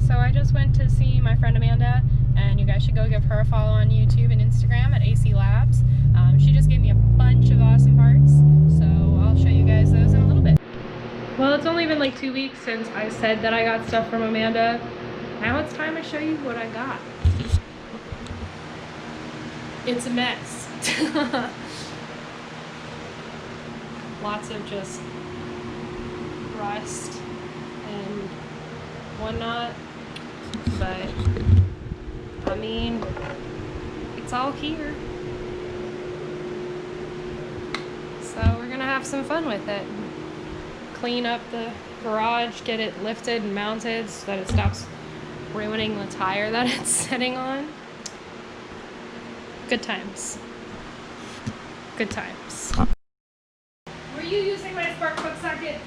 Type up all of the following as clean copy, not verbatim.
So I just went to see my friend Amanda, and you guys should go give her a follow on YouTube and Instagram at AC Labs. She just gave me a bunch of awesome parts, so I'll show you guys those in a little bit. Well, it's only been like 2 weeks since I said that I got stuff from Amanda. Now it's time to show you what I got. It's a mess. Lots of just rust and whatnot, but I mean, it's all here. So we're gonna have some fun with it. Clean up the garage, get it lifted and mounted so that it stops ruining the tire that it's sitting on. Good times. Good times. Were you using my spark plug socket?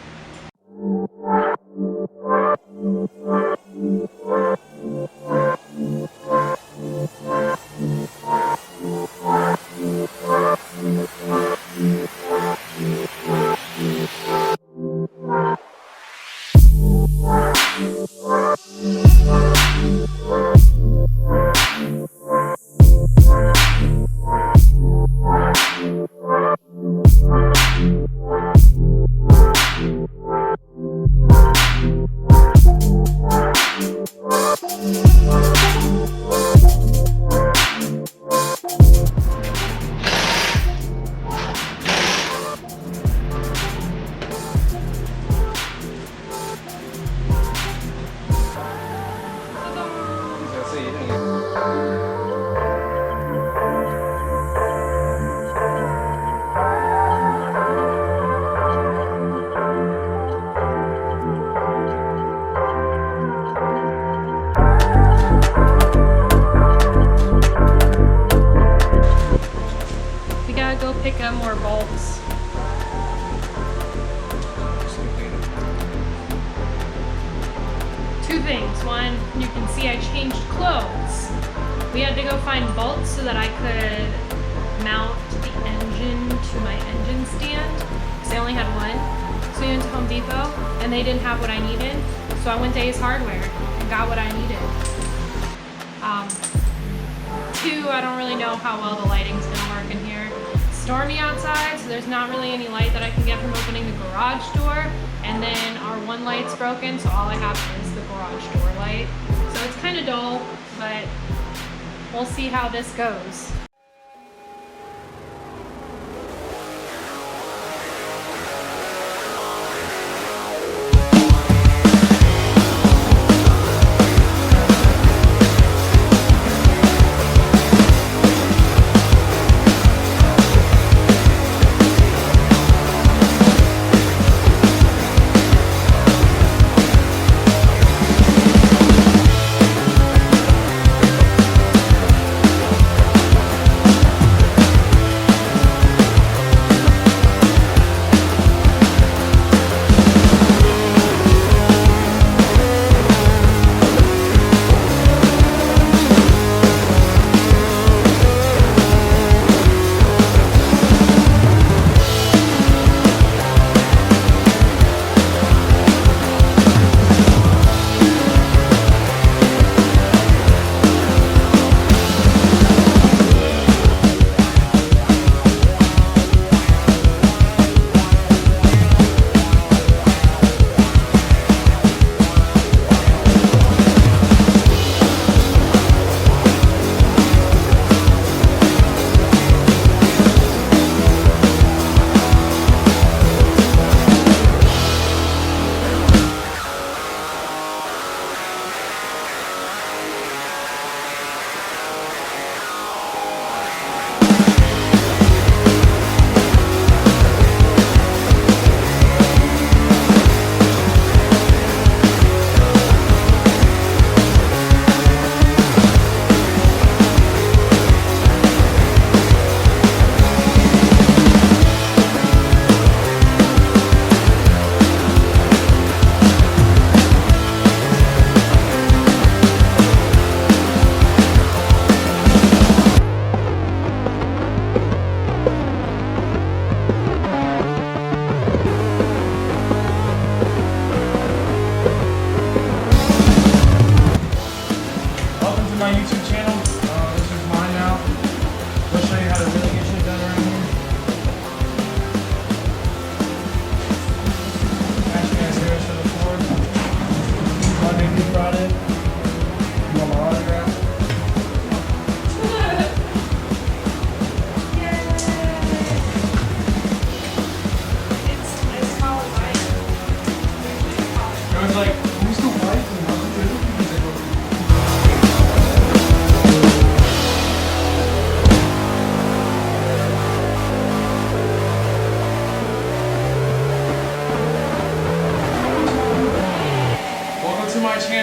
Go pick up more bolts. Two things. One, you can see I changed clothes. We had to go find bolts so that I could mount the engine to my engine stand, because I only had one. So we went to Home Depot and they didn't have what I needed. So I went to Ace Hardware and got what I needed. Two, I don't really know how well the lighting's gonna work in here. Stormy outside, so there's not really any light that I can get from opening the garage door, and then our one light's broken, so all I have is the garage door light. So it's kind of dull, but we'll see how this goes.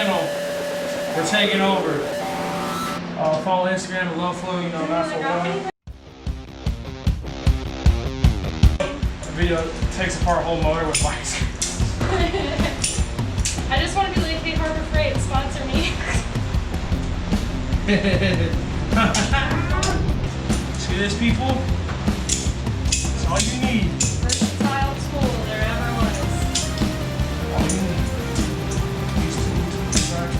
channel. We're taking over. Follow Instagram at LoFlow, you know, not for one. The video takes apart a whole motor with bikes. I just want to be like, hey, Harbor Freight, sponsor me. See this, people? That's all you need. Versatile tool there ever was. All you need. These tools, right?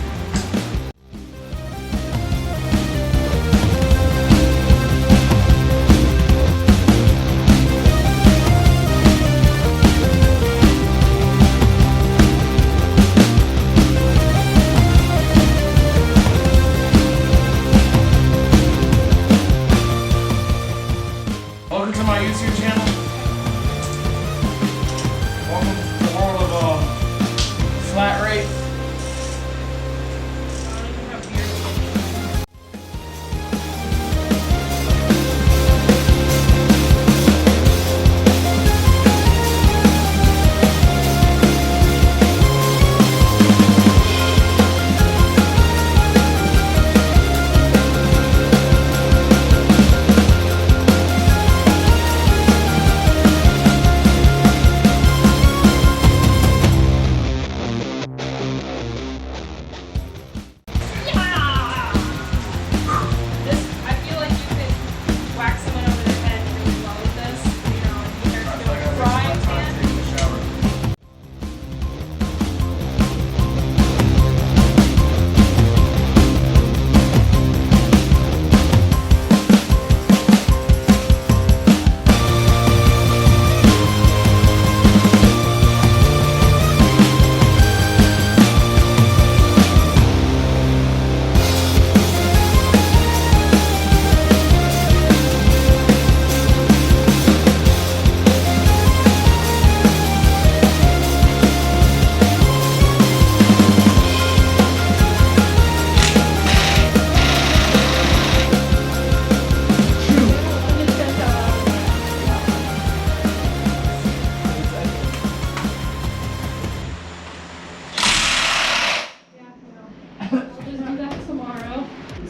Welcome to my YouTube channel. Welcome to the world of flat rate.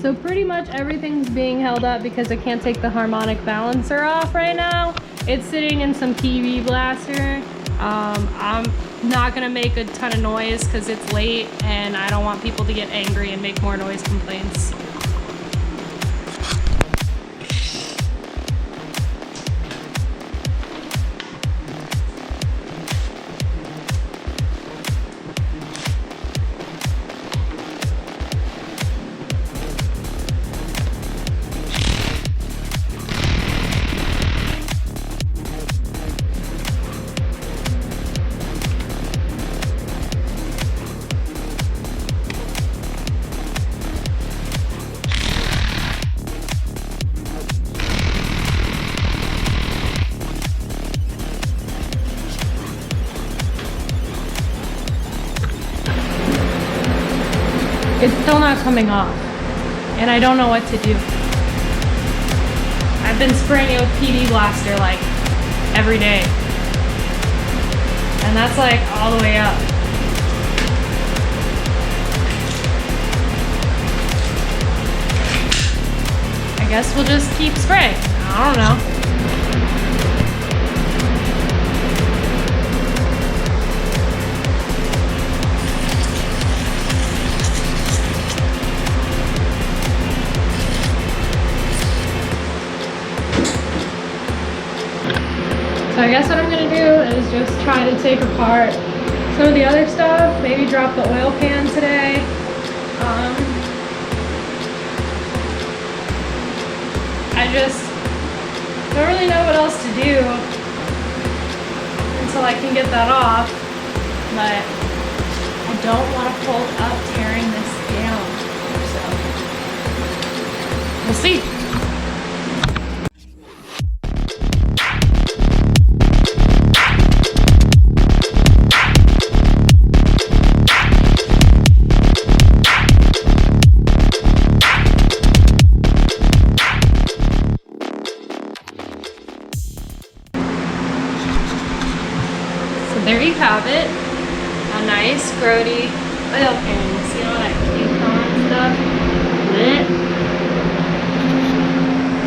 So pretty much everything's being held up because I can't take the harmonic balancer off right now. It's sitting in some PV blaster. I'm not gonna make a ton of noise because it's late and I don't want people to get angry and make more noise complaints. It's still not coming off, and I don't know what to do. I've been spraying it with PD Blaster like every day, and that's like all the way up. I guess we'll just keep spraying. I don't know. So I guess what I'm gonna do is just try to take apart some of the other stuff, maybe drop the oil pan today. I just don't really know what else to do until I can get that off, but I don't want to hold up tearing this down, so we'll see. There you have it, a nice grody oil pan. See what stuff. Blech.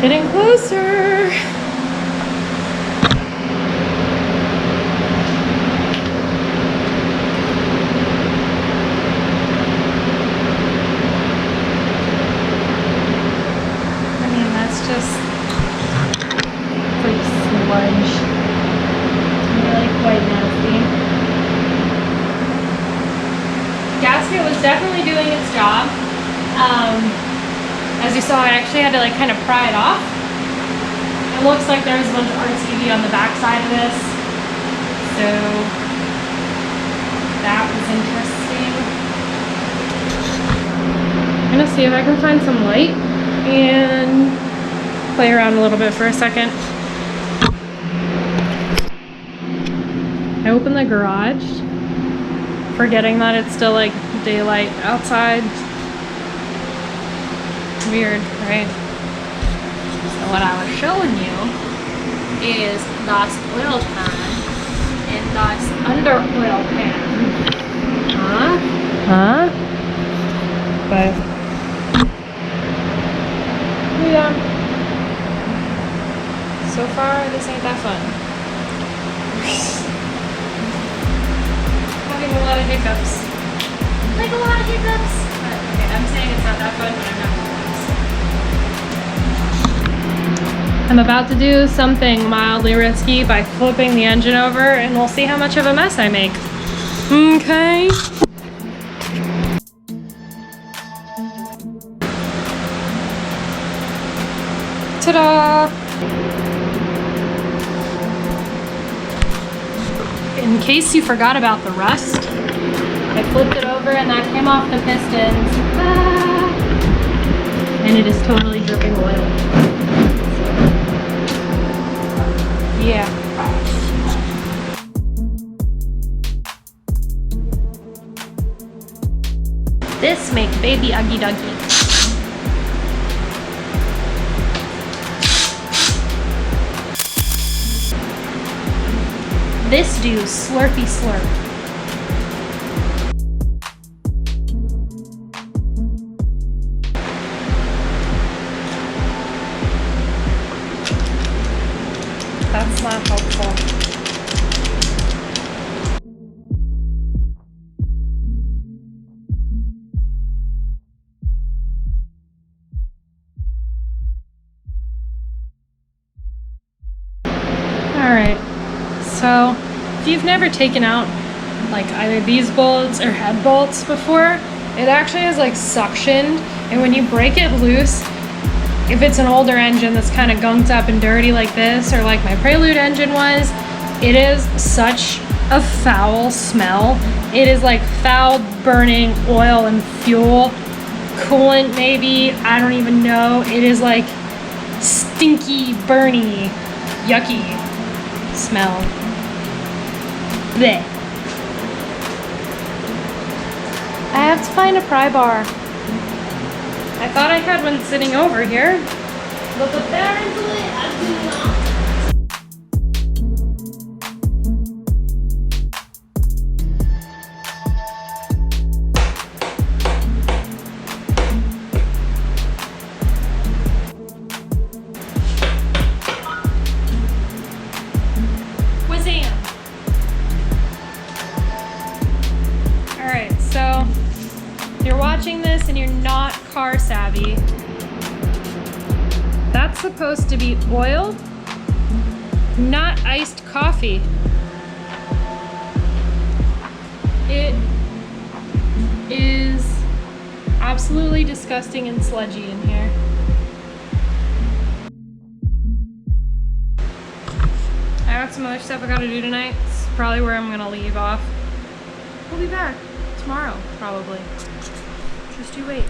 Getting closer. I mean, that's just like sludge. It's really quite nasty. Gasket was definitely doing its job. As you saw, I actually had to like kind of pry it off. It looks like there's a bunch of RTV on the back side of this, so that was interesting. I'm gonna see if I can find some light and play around a little bit for a second. I opened the garage, forgetting that it's still like daylight outside. Weird, right? So what I was showing you is das oil pan and das under oil pan. Huh? But yeah. So far this ain't that fun. Having a lot of hiccups. Like a lot of hiccups. But, okay, I'm saying it's not that fun, but I'm not. I'm about to do something mildly risky by flipping the engine over, and we'll see how much of a mess I make. Okay. Ta-da! In case you forgot about the rust, I flipped it over and that came off the pistons. Ah! And it is totally dripping oil. Yeah. This make baby Uggy Duggy. This do slurpy slurp. That's not helpful. Alright, so if you've never taken out like either these bolts or head bolts before, it actually is like suctioned, and when you break it loose, if it's an older engine that's kind of gunked up and dirty like this, or like my Prelude engine was, it is such a foul smell. It is like foul burning oil and fuel, coolant maybe, I don't even know. It is like stinky, burny, yucky smell. Blech. I have to find a pry bar. I thought I had one sitting over here, but apparently I do not. Wazam! Alright, so if you're watching this and you're not car savvy, that's supposed to be oil, not iced coffee. It is absolutely disgusting and sludgy in here. I got some other stuff I gotta do tonight. It's probably where I'm gonna leave off. We'll be back tomorrow, probably. Just you wait.